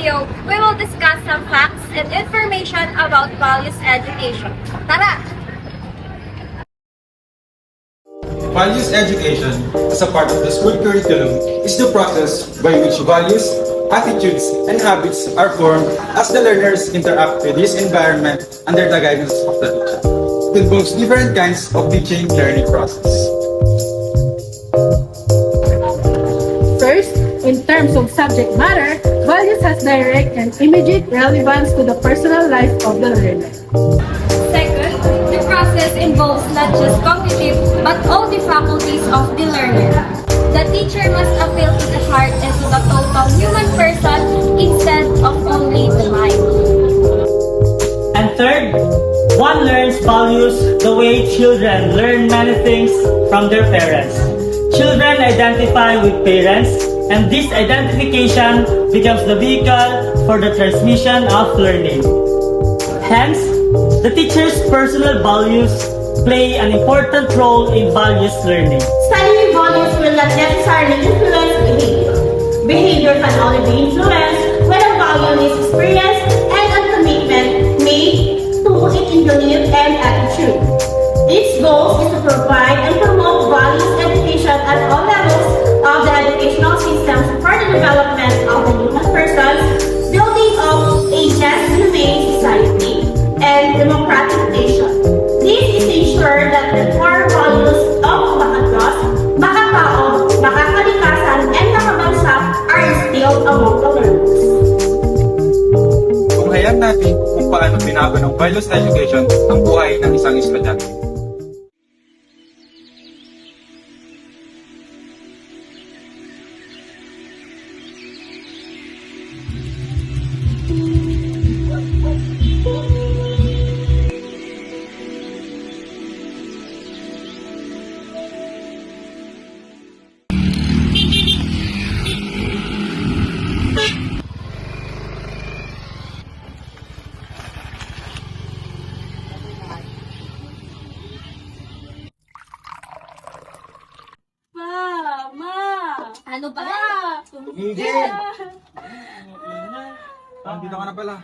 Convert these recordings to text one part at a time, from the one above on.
video, we will discuss some facts and information about values education. Tara! Values education, as a part of the school curriculum, is the process by which values, attitudes, and habits are formed as the learners interact with this environment under the guidance of the teacher. It involves different kinds of teaching-learning process. First, in terms of subject matter, values has direct and immediate relevance to the personal life of the learner. Second, the process involves not just cognitive but all the faculties of the learner. The teacher must appeal to the heart and to the total human person instead of only the mind. And third, one learns values the way children learn many things from their parents. Children identify with parents, and this identification becomes the vehicle for the transmission of learning. Hence, the teacher's personal values play an important role in values learning. Studying values will not necessarily influence behavior. Behavior can only be influenced when a value is experienced and a commitment made to it in belief and attitude. Its goal is to provide and promote values education at all levels of the educational system for the development of the human persons, building of a just, humane society, and democratic nation. This is to ensure that the core values of makatros, makatao, makakalikasan, and makabansa are instilled among the learners. Tunghayan natin kung paano binago ng values education ang buhay ng isang estudyante. Ano ba? Tumigil! Dito ka na pala.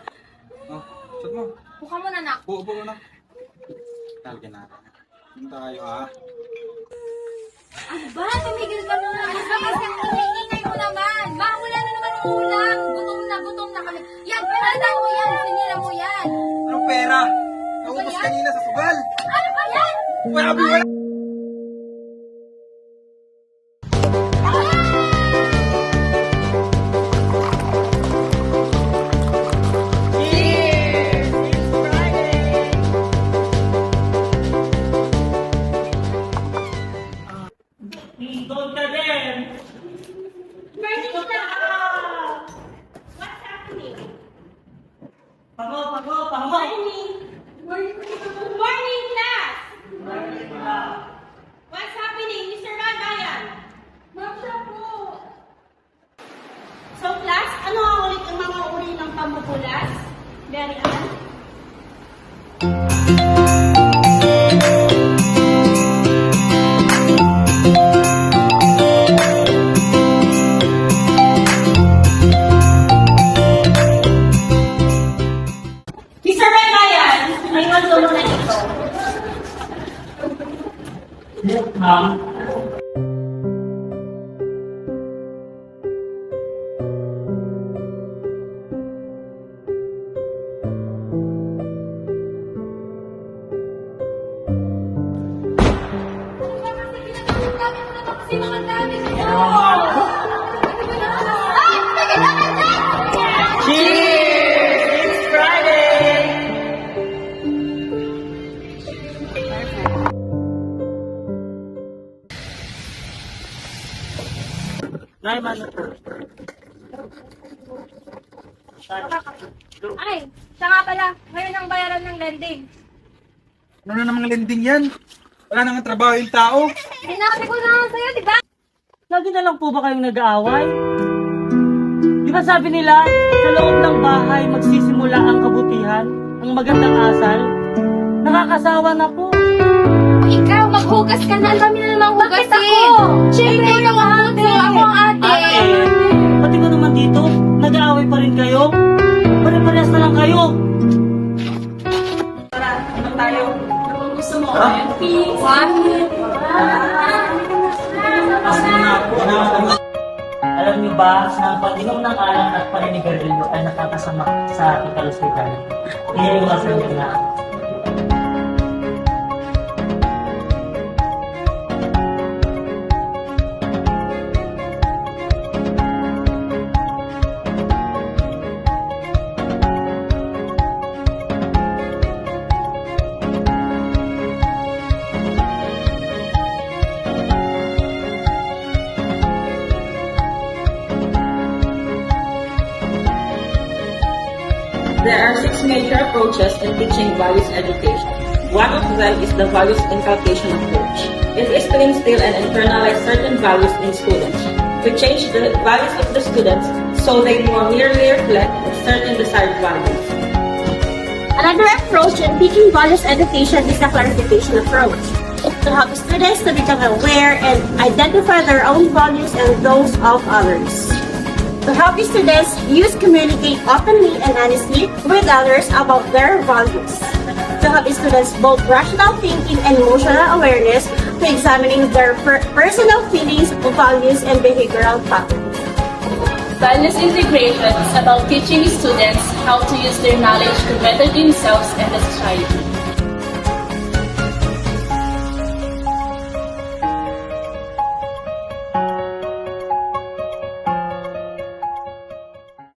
Oh, shot mo. Buka mo na, nak. Upo mo na. Talagyan natin. Punta tayo ha. Ano ba? Tumigil ka na. Ano ba kasi ang tumingingay mo naman? Baka wala na naman ang ulam. Gutom na kami. Yan, pera mo yan. Sinira mo yan. Anong pera? Naubos yan? kanina sa sugal. Ano ba yan? Wala. Doon ka din! Morning, what's happening? Pango! Morning, class! What's happening, Mr. Ragayan? Ma'am, siya po. So, class, ano ang ulit ang mga uri ng pambubulas? Mary Ann? Mr. Ragayan, may magulong na ito. Ma'am, cheers! It's Friday! Nay, mano po? Ay, siya nga pala. Ngayon ang bayaran ng lending. Ano na namang lending yan? Wala nang trabaho yung tao. Sinabi ko na nga sa'yo, di ba? Lagi na lang po ba kayong nag-aaway? Di ba sabi nila, sa loob ng bahay magsisimula ang kabutihan, ang magandang asal? Nakakasawa na po. Ikaw, maghugas ka na. Ang dami na namang hugasin. Siyempre, ikaw ang bunso. Ako ang ate. Ate, pati ba naman dito? Nag-aaway pa rin kayo? tayo. Gusto mo kayo? Alam niyo ba na ang pag-inom ng alak at paninigarilyo ay nakakasama sa ating kalusugan? Iniiwasan niyo na. There are 6 major approaches in teaching values education. One of them is the values inculcation approach. It is to instill and internalize certain values in students, to change the values of the students so they more merely reflect certain desired values. Another approach in teaching values education is the clarification approach. To help students to become aware and identify their own values and those of others. To help students communicate openly and honestly with others about their values. To help students both rational thinking and emotional awareness to examining their personal feelings, values, and behavioral patterns. Values integration is about teaching students how to use their knowledge to better themselves and the society.